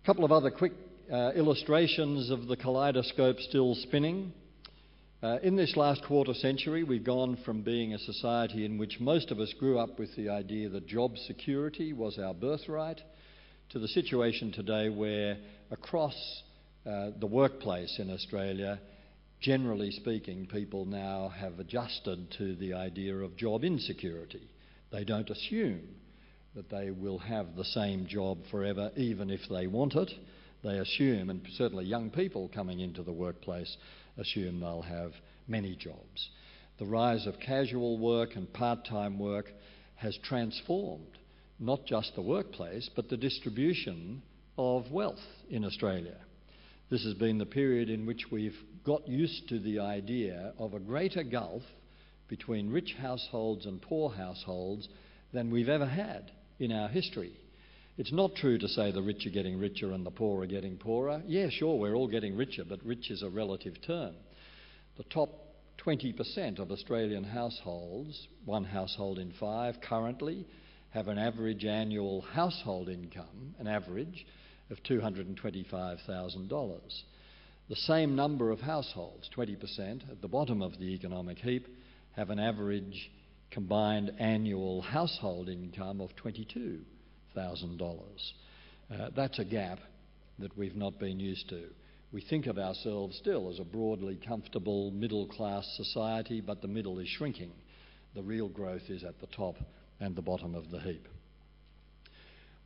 couple of other quick illustrations of the kaleidoscope still spinning. In this last quarter century, we've gone from being a society in which most of us grew up with the idea that job security was our birthright, to the situation today where across the workplace in Australia, generally speaking, people now have adjusted to the idea of job insecurity. They don't assume that they will have the same job forever, even if they want it. They assume, and certainly young people coming into the workplace assume they'll have many jobs. The rise of casual work and part-time work has transformed not just the workplace, but the distribution of wealth in Australia. This has been the period in which we've got used to the idea of a greater gulf between rich households and poor households than we've ever had in our history. It's not true to say the rich are getting richer and the poor are getting poorer. Yeah, sure, we're all getting richer, but rich is a relative term. The top 20% of Australian households, one household in five currently, have an average annual household income, an average, of $225,000. The same number of households, 20%, at the bottom of the economic heap, have an average combined annual household income of $22,000. That's a gap that we've not been used to. We think of ourselves still as a broadly comfortable middle-class society, but the middle is shrinking. The real growth is at the top and the bottom of the heap.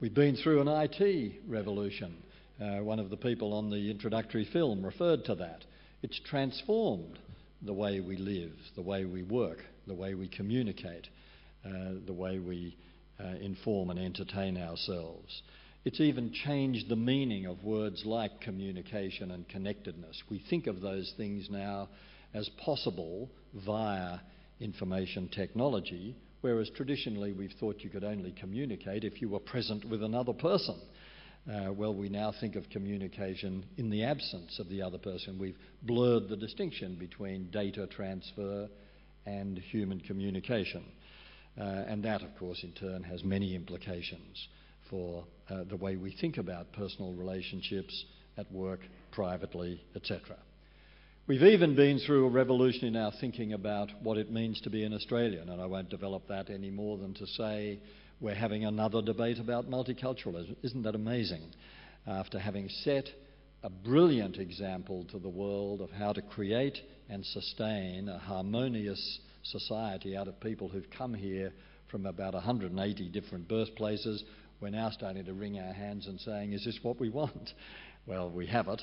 We've been through an IT revolution. One of the people on the introductory film referred to that. It's transformed the way we live, the way we work, the way we communicate, the way we inform and entertain ourselves. It's even changed the meaning of words like communication and connectedness. We think of those things now as possible via information technology, whereas traditionally we've thought you could only communicate if you were present with another person. Well, we now think of communication in the absence of the other person. We've blurred the distinction between data transfer and human communication. And that, of course, in turn has many implications for the way we think about personal relationships at work, privately, etc. We've even been through a revolution in our thinking about what it means to be an Australian, and I won't develop that any more than to say we're having another debate about multiculturalism. Isn't that amazing? After having set a brilliant example to the world of how to create and sustain a harmonious society out of people who've come here from about 180 different birthplaces, we're now starting to wring our hands and saying, is this what we want? Well, we have it.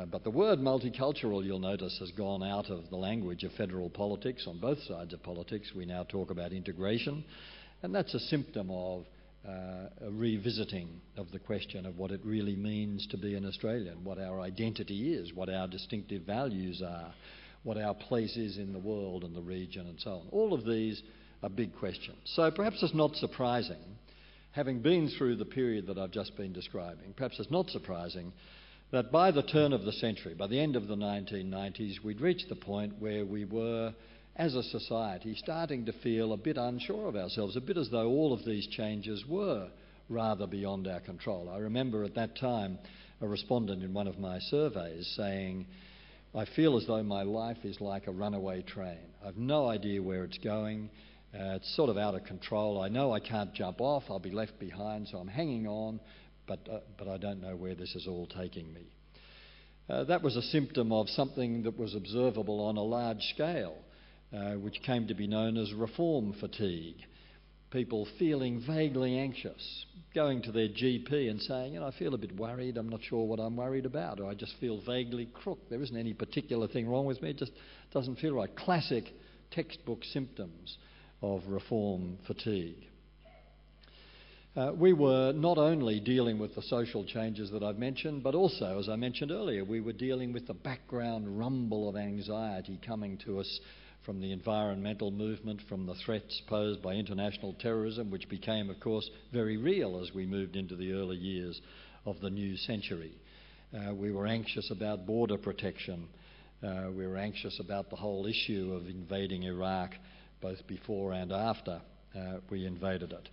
But the word multicultural, you'll notice, has gone out of the language of federal politics. On both sides of politics, we now talk about integration. And that's a symptom of a revisiting of the question of what it really means to be an Australian, what our identity is, what our distinctive values are, what our place is in the world and the region and so on. All of these are big questions. So perhaps it's not surprising, having been through the period that I've just been describing, perhaps it's not surprising that by the turn of the century, by the end of the 1990s, we'd reached the point where we were, as a society, starting to feel a bit unsure of ourselves, a bit as though all of these changes were rather beyond our control. I remember at that time a respondent in one of my surveys saying, I feel as though my life is like a runaway train. I've no idea where it's going. It's sort of out of control. I know I can't jump off. I'll be left behind, so I'm hanging on, but I don't know where this is all taking me. That was a symptom of something that was observable on a large scale, which came to be known as reform fatigue. People feeling vaguely anxious, going to their GP and saying, I feel a bit worried, I'm not sure what I'm worried about, or I just feel vaguely crook. There isn't any particular thing wrong with me, it just doesn't feel right. Classic textbook symptoms of reform fatigue. We were not only dealing with the social changes that I've mentioned, but also, as I mentioned earlier, we were dealing with the background rumble of anxiety coming to us from the environmental movement, from the threats posed by international terrorism, which became, of course, very real as we moved into the early years of the new century. We were anxious about border protection. We were anxious about the whole issue of invading Iraq, both before and after we invaded it.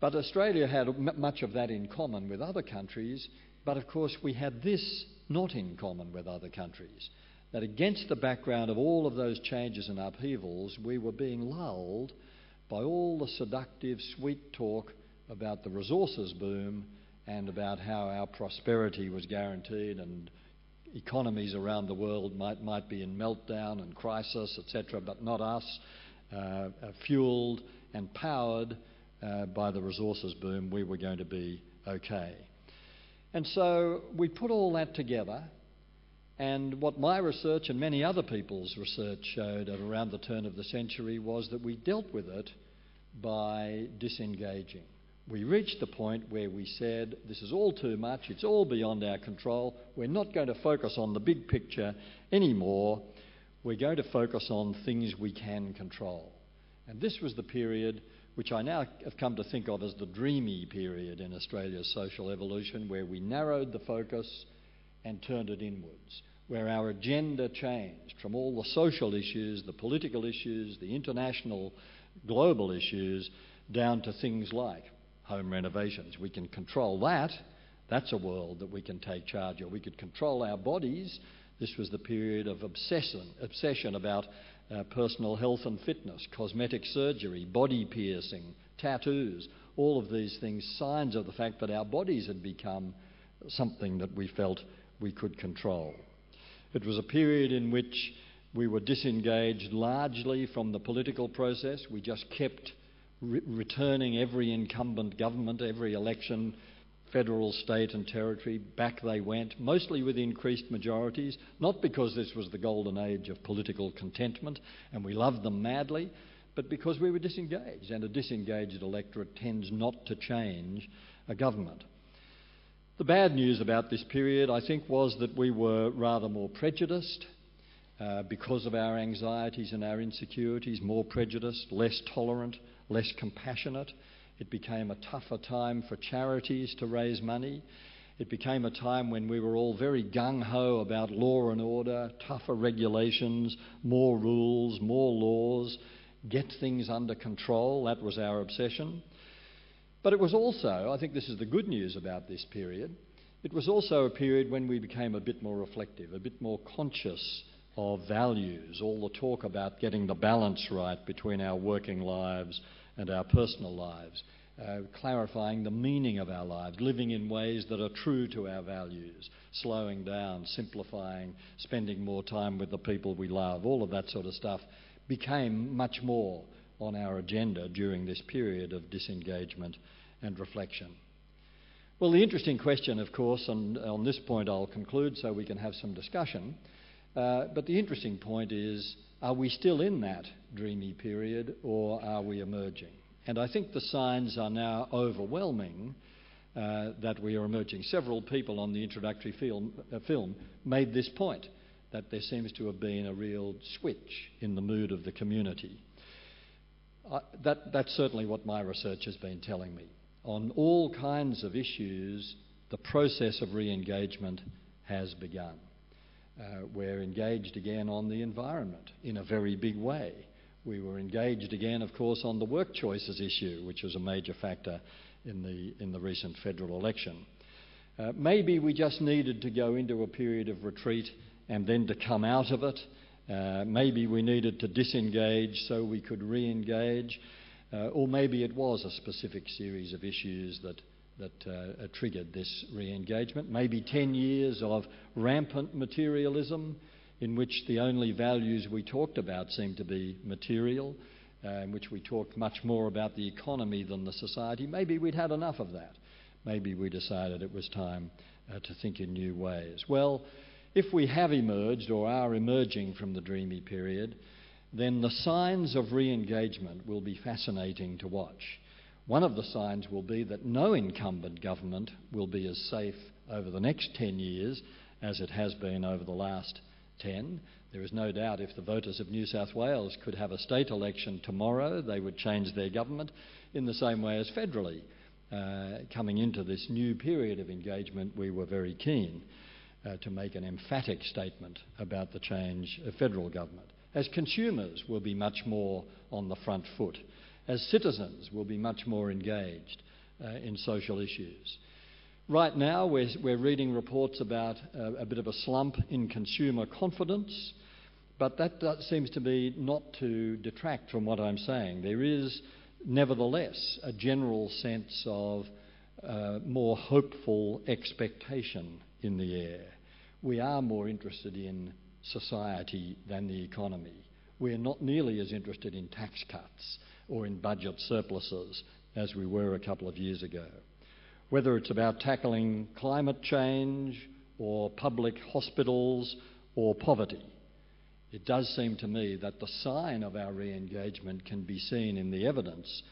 But Australia had much of that in common with other countries But of course we had this not in common with other countries, that against the background of all of those changes and upheavals, we were being lulled by all the seductive, sweet talk about the resources boom and about how our prosperity was guaranteed and economies around the world might be in meltdown and crisis, etc., but not us, fuelled and powered by the resources boom, we were going to be okay. And so we put all that together, and what my research and many other people's research showed at around the turn of the century was that we dealt with it by disengaging. We reached the point where we said, this is all too much, it's all beyond our control, we're not going to focus on the big picture anymore, we're going to focus on things we can control. And this was the period which I now have come to think of as the dreamy period in Australia's social evolution, where we narrowed the focus and turned it inwards, where our agenda changed from all the social issues, the political issues, the international, global issues, down to things like home renovations. We can control that. That's a world that we can take charge of. We could control our bodies. This was the period of obsession about personal health and fitness, cosmetic surgery, body piercing, tattoos, all of these things, signs of the fact that our bodies had become something that we felt we could control. It was a period in which we were disengaged largely from the political process. We just kept returning every incumbent government, every election, federal, state and territory, back they went, mostly with increased majorities, not because this was the golden age of political contentment and we loved them madly, but because we were disengaged, and a disengaged electorate tends not to change a government. The bad news about this period, I think, was that we were rather more prejudiced because of our anxieties and our insecurities, more prejudiced, less tolerant, less compassionate. It became a tougher time for charities to raise money. It became a time when we were all very gung-ho about law and order, tougher regulations, more rules, more laws, get things under control. That was our obsession. But it was also, I think this is the good news about this period, it was also a period when we became a bit more reflective, a bit more conscious of values, all the talk about getting the balance right between our working lives and our personal lives, clarifying the meaning of our lives, living in ways that are true to our values, slowing down, simplifying, spending more time with the people we love, all of that sort of stuff became much more on our agenda during this period of disengagement and reflection. Well, the interesting question, of course, and on this point I'll conclude so we can have some discussion, but the interesting point is, are we still in that dreamy period or are we emerging? And I think the signs are now overwhelming that we are emerging. Several people on the introductory film made this point, that there seems to have been a real switch in the mood of the community. That's certainly what my research has been telling me. On all kinds of issues, the process of re-engagement has begun. We're engaged again on the environment in a very big way. We were engaged again, of course, on the work choices issue, which was a major factor in the recent federal election. Maybe we just needed to go into a period of retreat and then to come out of it. Maybe we needed to disengage so we could re-engage, or maybe it was a specific series of issues that triggered this re-engagement. Maybe 10 years of rampant materialism in which the only values we talked about seemed to be material, in which we talked much more about the economy than the society. Maybe we'd had enough of that. Maybe we decided it was time to think in new ways. Well, if we have emerged or are emerging from the dreamy period, then the signs of re-engagement will be fascinating to watch. One of the signs will be that no incumbent government will be as safe over the next 10 years as it has been over the last 10. There is no doubt if the voters of New South Wales could have a state election tomorrow, they would change their government in the same way as federally. Coming into this new period of engagement, we were very keen to make an emphatic statement about the change of federal government. As consumers, we'll be much more on the front foot. As citizens, we'll be much more engaged in social issues. Right now we're reading reports about a bit of a slump in consumer confidence, but that seems to be not to detract from what I'm saying. There is nevertheless a general sense of more hopeful expectation in the air. We are more interested in society than the economy. We're not nearly as interested in tax cuts or in budget surpluses as we were a couple of years ago. Whether it's about tackling climate change or public hospitals or poverty, it does seem to me that the sign of our re-engagement can be seen in the evidence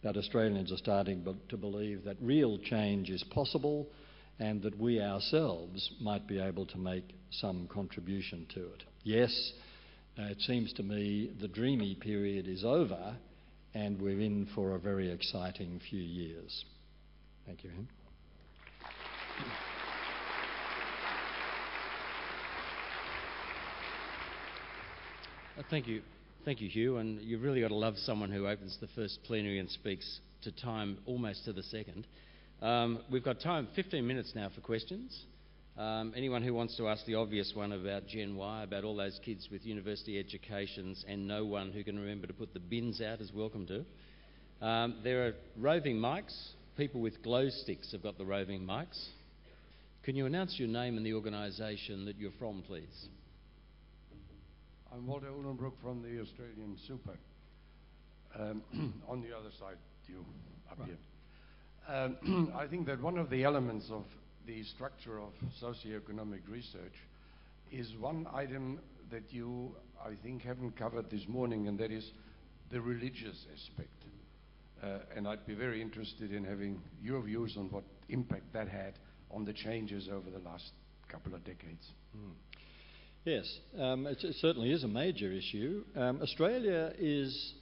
that Australians are starting to believe that real change is possible and that we ourselves might be able to make some contribution to it. Yes, it seems to me the dreamy period is over and we're in for a very exciting few years. Thank you, Hugh. Thank you, Hugh. And you've really got to love someone who opens the first plenary and speaks to time almost to the second. We've got time, 15 minutes now for questions. Anyone who wants to ask the obvious one about Gen Y, about all those kids with university educations and no one who can remember to put the bins out, is welcome to. There are roving mics. People with glow sticks have got the roving mics. Can you announce your name and the organisation that you're from, please? I'm Walter Uhlenbrook from the Australian Super. On the other side, you up here. I think that one of the elements of the structure of socioeconomic research is one item that you, I think, haven't covered this morning, and that is the religious aspect. And I'd be very interested in having your views on what impact that had on the changes over the last couple of decades. Yes, it certainly is a major issue. Australia is,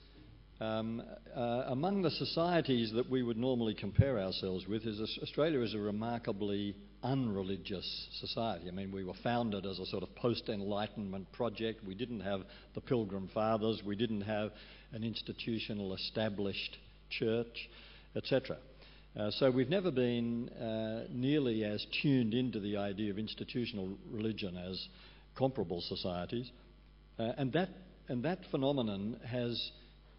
among the societies that we would normally compare ourselves with, Australia is a remarkably unreligious society. I mean, we were founded as a sort of post-Enlightenment project. We didn't have the Pilgrim Fathers. We didn't have an institutional established church, etc. So we've never been nearly as tuned into the idea of institutional religion as comparable societies, and that phenomenon has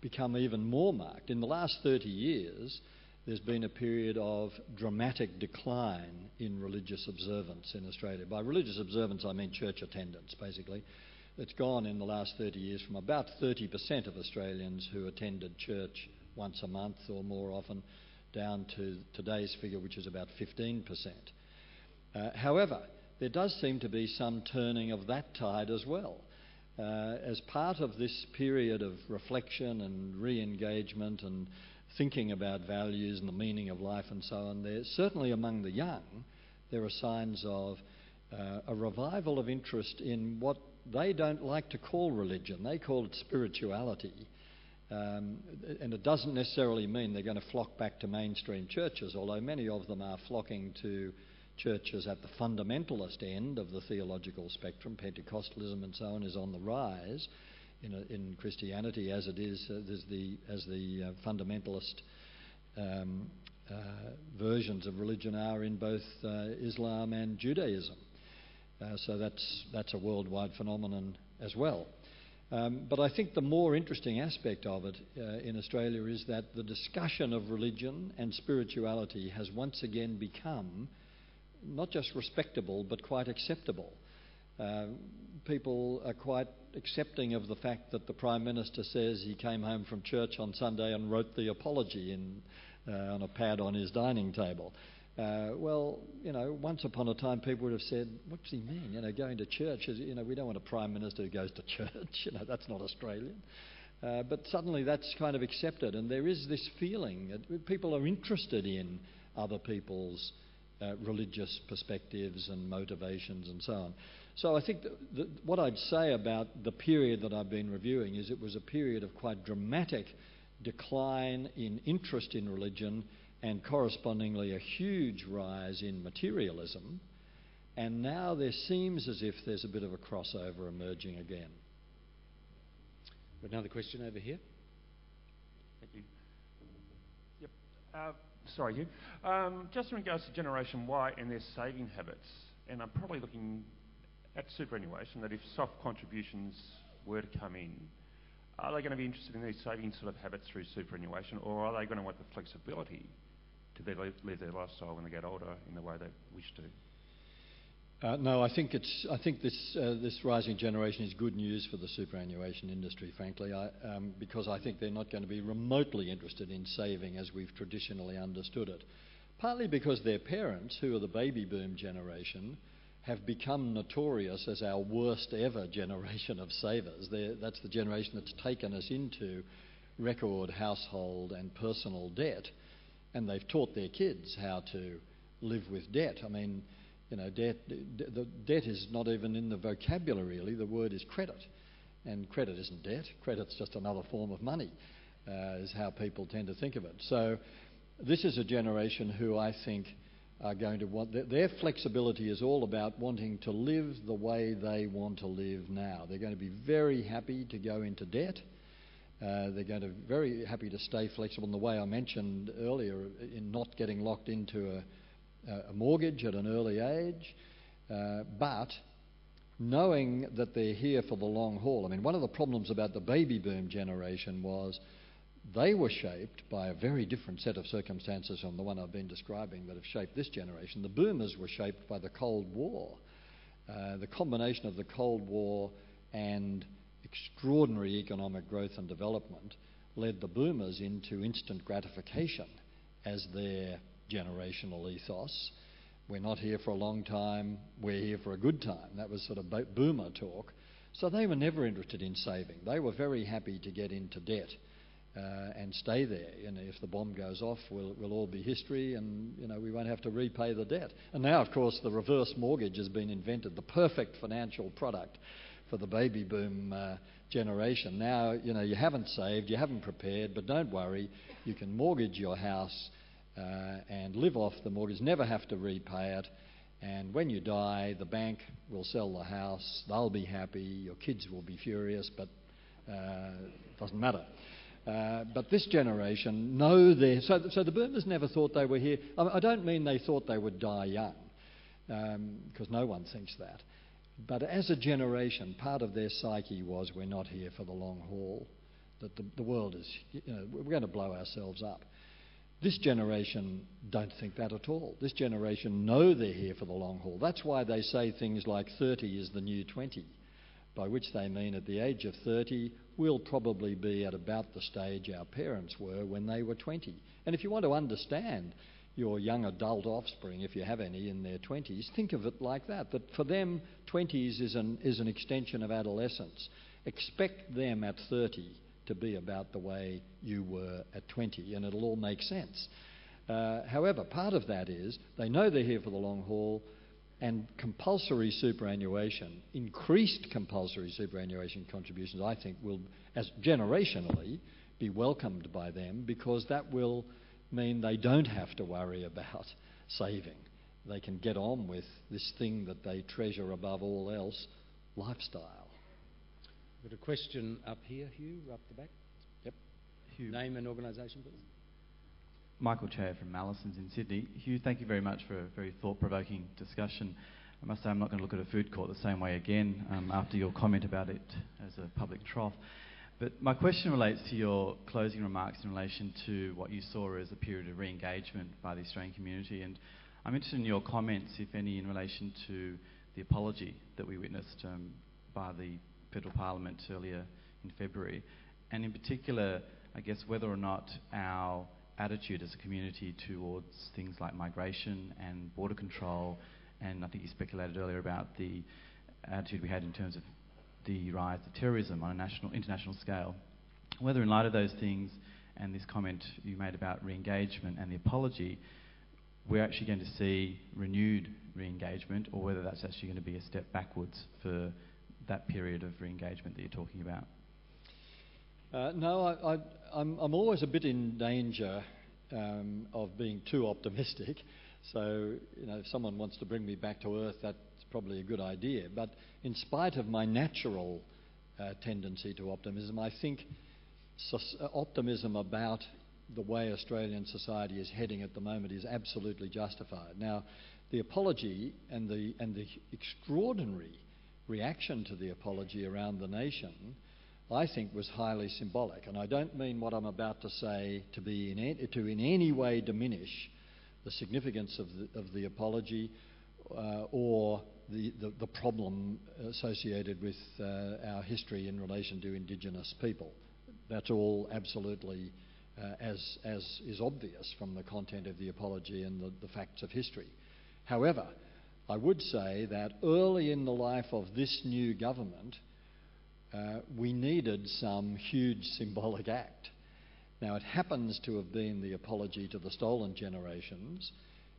become even more marked. In the last 30 years, there's been a period of dramatic decline in religious observance in Australia. By religious observance, I mean church attendance, basically. It's gone in the last 30 years from about 30% of Australians who attended church once a month or more often, down to today's figure, which is about 15%. However, there does seem to be some turning of that tide as well. As part of this period of reflection and re-engagement and thinking about values and the meaning of life and so on, there certainly among the young, there are signs of a revival of interest in what they don't like to call religion. They call it spirituality. And it doesn't necessarily mean they're going to flock back to mainstream churches, although many of them are flocking to churches at the fundamentalist end of the theological spectrum. Pentecostalism and so on is on the rise in Christianity, as it is as the fundamentalist versions of religion are in both Islam and Judaism. So that's a worldwide phenomenon as well. But I think the more interesting aspect of it in Australia is that the discussion of religion and spirituality has once again become not just respectable but quite acceptable. People are quite accepting of the fact that the Prime Minister says he came home from church on Sunday and wrote the apology on a pad on his dining table. Well, once upon a time people would have said, what does he mean? Going to church, we don't want a Prime Minister who goes to church. That's not Australian. But suddenly that's kind of accepted, and there is this feeling that people are interested in other people's religious perspectives and motivations and so on. So I think what I'd say about the period that I've been reviewing is it was a period of quite dramatic decline in interest in religion and correspondingly a huge rise in materialism, and now there seems as if there's a bit of a crossover emerging again. Another question over here. Thank you. Yep. Sorry, Hugh. Just in regards to Generation Y and their saving habits, and I'm probably looking at superannuation, that if soft contributions were to come in, are they going to be interested in these saving sort of habits through superannuation, or are they going to want the flexibility to live their lifestyle when they get older in the way they wish to? No, I think this rising generation is good news for the superannuation industry, frankly, because I think they're not going to be remotely interested in saving as we've traditionally understood it. Partly because their parents, who are the baby boom generation, have become notorious as our worst ever generation of savers. That's the generation that's taken us into record household and personal debt, and they've taught their kids how to live with debt. I mean, you know, debt is not even in the vocabulary, really. The word is credit. And credit isn't debt. Credit's just another form of money, is how people tend to think of it. So this is a generation who I think are going to want... Their flexibility is all about wanting to live the way they want to live now. They're going to be very happy to go into debt. They're going to be very happy to stay flexible in the way I mentioned earlier, in not getting locked into a mortgage at an early age, but knowing that they're here for the long haul. I mean, one of the problems about the baby boom generation was they were shaped by a very different set of circumstances from the one I've been describing that have shaped this generation. The boomers were shaped by the Cold War. The combination of the Cold War and extraordinary economic growth and development led the boomers into instant gratification as their generational ethos. We're not here for a long time, we're here for a good time. That was sort of boomer talk. So they were never interested in saving. They were very happy to get into debt and stay there. You know, if the bomb goes off, we'll all be history, and you know, we won't have to repay the debt. And now, of course, the reverse mortgage has been invented, the perfect financial product for the baby boom generation. Now, you know, you haven't saved, you haven't prepared, but don't worry, you can mortgage your house and live off the mortgage, never have to repay it, and when you die, the bank will sell the house, they'll be happy, your kids will be furious, but it doesn't matter. But this generation know so the boomers never thought they were here. I don't mean they thought they would die young, because no one thinks that. But as a generation, part of their psyche was, we're not here for the long haul, that the world is, you know, we're going to blow ourselves up. This generation don't think that at all. This generation know they're here for the long haul. That's why they say things like 30 is the new 20, by which they mean at the age of 30, we'll probably be at about the stage our parents were when they were 20. And if you want to understand your young adult offspring, if you have any in their 20s, think of it like that for them, 20s is an extension of adolescence. Expect them at 30 to be about the way you were at 20, and it'll all make sense. However, part of that is they know they're here for the long haul, and compulsory superannuation, increased compulsory superannuation contributions, I think will, as generationally, be welcomed by them, because that will mean they don't have to worry about saving. They can get on with this thing that they treasure above all else, lifestyle. We've got a question up here, Hugh, up the back. Yep. Hugh. Name and organisation, please. Michael Chair from Mallisons in Sydney. Hugh, thank you very much for a very thought-provoking discussion. I must say I'm not going to look at a food court the same way again after your comment about it as a public trough. But my question relates to your closing remarks in relation to what you saw as a period of re-engagement by the Australian community. And I'm interested in your comments, if any, in relation to the apology that we witnessed by the Federal Parliament earlier in February. And in particular, I guess, whether or not our attitude as a community towards things like migration and border control, and I think you speculated earlier about the attitude we had in terms of the rise of terrorism on a international scale, whether in light of those things and this comment you made about re-engagement and the apology, we're actually going to see renewed re-engagement, or whether that's actually going to be a step backwards for that period of re-engagement that you're talking about. No, I'm always a bit in danger of being too optimistic. So, you know, if someone wants to bring me back to earth, that's probably a good idea. But in spite of my natural tendency to optimism, I think optimism about the way Australian society is heading at the moment is absolutely justified. Now, the apology and the extraordinary reaction to the apology around the nation, I think, was highly symbolic. And I don't mean what I'm about to say to in any way diminish the significance of the apology or the problem associated with our history in relation to Indigenous people. That's all absolutely as is obvious from the content of the apology and the facts of history. However, I would say that early in the life of this new government, we needed some huge symbolic act. Now, it happens to have been the apology to the stolen generations,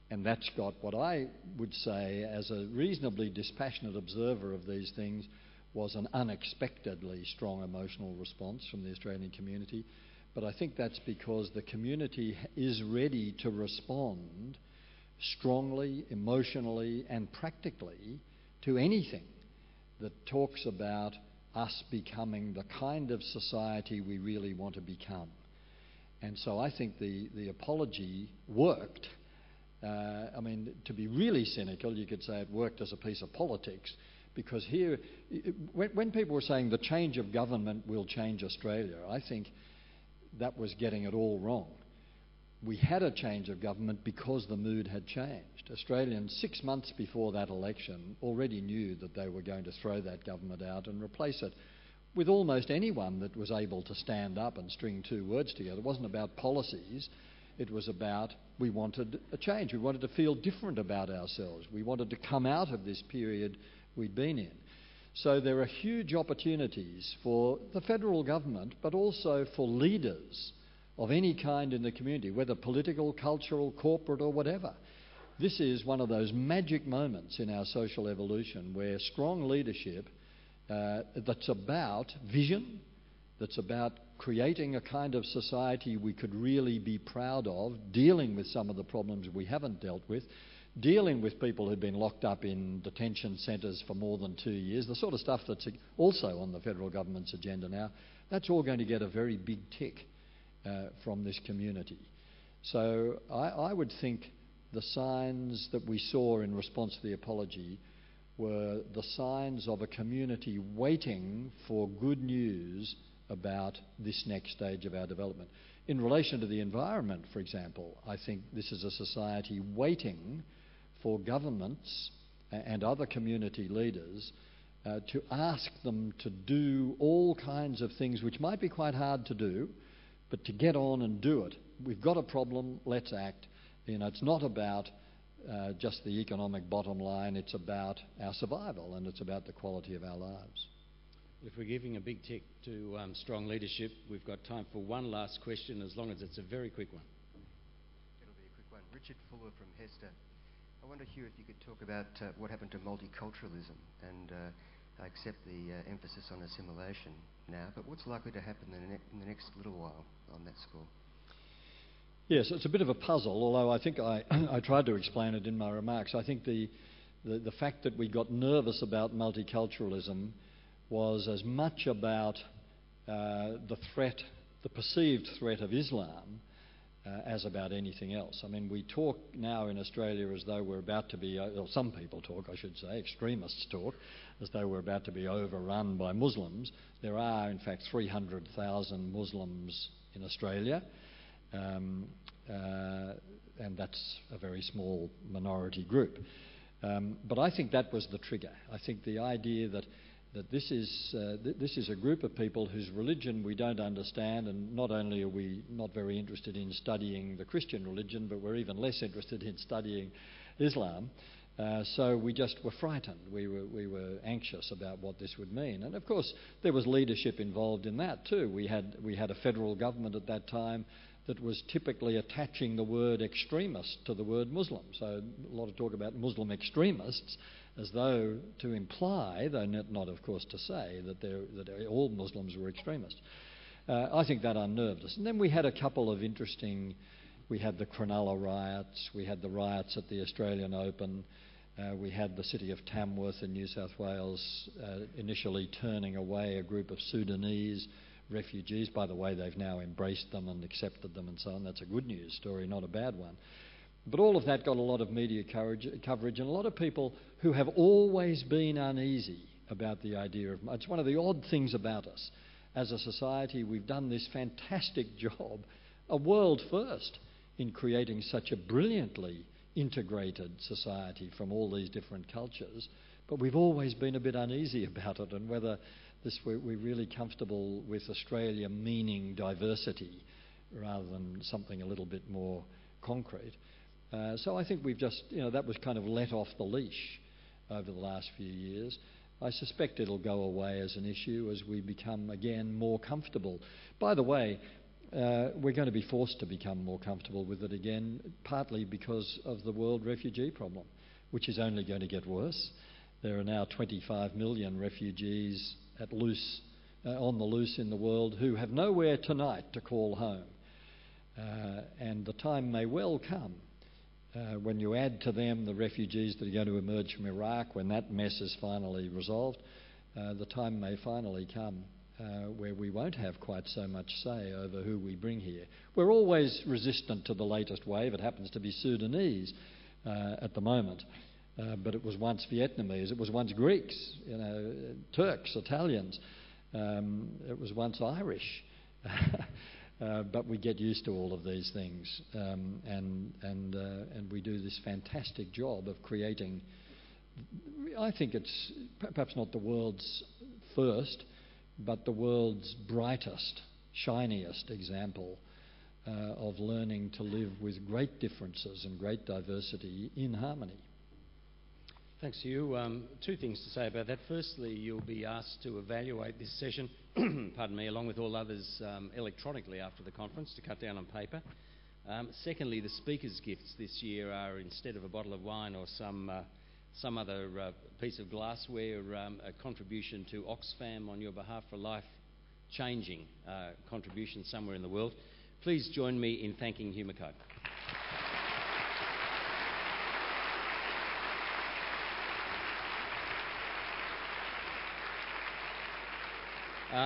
and that's got what I would say, as a reasonably dispassionate observer of these things, was an unexpectedly strong emotional response from the Australian community. But I think that's because the community is ready to respond strongly, emotionally and practically to anything that talks about us becoming the kind of society we really want to become. And so I think the apology worked. I mean, to be really cynical, you could say it worked as a piece of politics, because here, when people were saying the change of government will change Australia, I think that was getting it all wrong. We had a change of government because the mood had changed. Australians, 6 months before that election, already knew that they were going to throw that government out and replace it with almost anyone that was able to stand up and string two words together. It wasn't about policies. It was about, we wanted a change. We wanted to feel different about ourselves. We wanted to come out of this period we'd been in. So there are huge opportunities for the federal government, but also for leaders of any kind in the community, whether political, cultural, corporate or whatever. This is one of those magic moments in our social evolution where strong leadership that's about vision, that's about creating a kind of society we could really be proud of, dealing with some of the problems we haven't dealt with, dealing with people who've been locked up in detention centres for more than 2 years, the sort of stuff that's also on the federal government's agenda now. That's all going to get a very big tick from this community. So I would think the signs that we saw in response to the apology were the signs of a community waiting for good news about this next stage of our development. In relation to the environment, for example, I think this is a society waiting for governments and other community leaders to ask them to do all kinds of things which might be quite hard to do, but to get on and do it. We've got a problem, let's act. You know, it's not about just the economic bottom line, it's about our survival and it's about the quality of our lives. If we're giving a big tick to strong leadership, we've got time for one last question, as long as it's a very quick one. It'll be a quick one. Richard Fuller from Hester. I wonder, Hugh, if you could talk about what happened to multiculturalism, and I accept the emphasis on assimilation now, but what's likely to happen in the next little while on that score? Yes, it's a bit of a puzzle, although I think I tried to explain it in my remarks. I think the fact that we got nervous about multiculturalism was as much about the perceived threat of Islam as about anything else. I mean, we talk now in Australia as though we're about to be, or some people talk, I should say, extremists talk, as though we're about to be overrun by Muslims. There are, in fact, 300,000 Muslims in Australia. And that's a very small minority group. But I think that was the trigger. I think the idea that this is a group of people whose religion we don't understand, and not only are we not very interested in studying the Christian religion, but we're even less interested in studying Islam. So we just were frightened. We were anxious about what this would mean. And of course, there was leadership involved in that too. We had a federal government at that time that was typically attaching the word extremist to the word Muslim. So a lot of talk about Muslim extremists, as though to imply, though not of course to say, that all Muslims were extremists. I think that unnerved us. And then we had a couple of interesting, we had the Cronulla riots, we had the riots at the Australian Open, we had the city of Tamworth in New South Wales initially turning away a group of Sudanese refugees. By the way, they've now embraced them and accepted them and so on. That's a good news story, not a bad one. But all of that got a lot of media coverage, and a lot of people who have always been uneasy about the idea of... It's one of the odd things about us. As a society, we've done this fantastic job, a world first, in creating such a brilliantly integrated society from all these different cultures, but we've always been a bit uneasy about it, and whether we're really comfortable with Australia meaning diversity rather than something a little bit more concrete. So I think we've just, that was kind of let off the leash over the last few years. I suspect it'll go away as an issue as we become, again, more comfortable. By the way, we're going to be forced to become more comfortable with it again, partly because of the world refugee problem, which is only going to get worse. There are now 25 million refugees on the loose in the world who have nowhere tonight to call home. And the time may well come when you add to them the refugees that are going to emerge from Iraq, when that mess is finally resolved, the time may finally come where we won't have quite so much say over who we bring here. We're always resistant to the latest wave. It happens to be Sudanese at the moment, but it was once Vietnamese, it was once Greeks, Turks, Italians, it was once Irish. But we get used to all of these things, and we do this fantastic job of creating, I think it's perhaps not the world's first, but the world's brightest, shiniest example of learning to live with great differences and great diversity in harmony. Thanks, Hugh. Two things to say about that. Firstly, you'll be asked to evaluate this session, pardon me, along with all others electronically after the conference to cut down on paper. Secondly, the speakers' gifts this year are, instead of a bottle of wine or some other piece of glassware, a contribution to Oxfam on your behalf for life-changing contribution somewhere in the world. Please join me in thanking Hugh Mackay.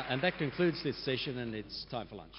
And that concludes this session, and it's time for lunch.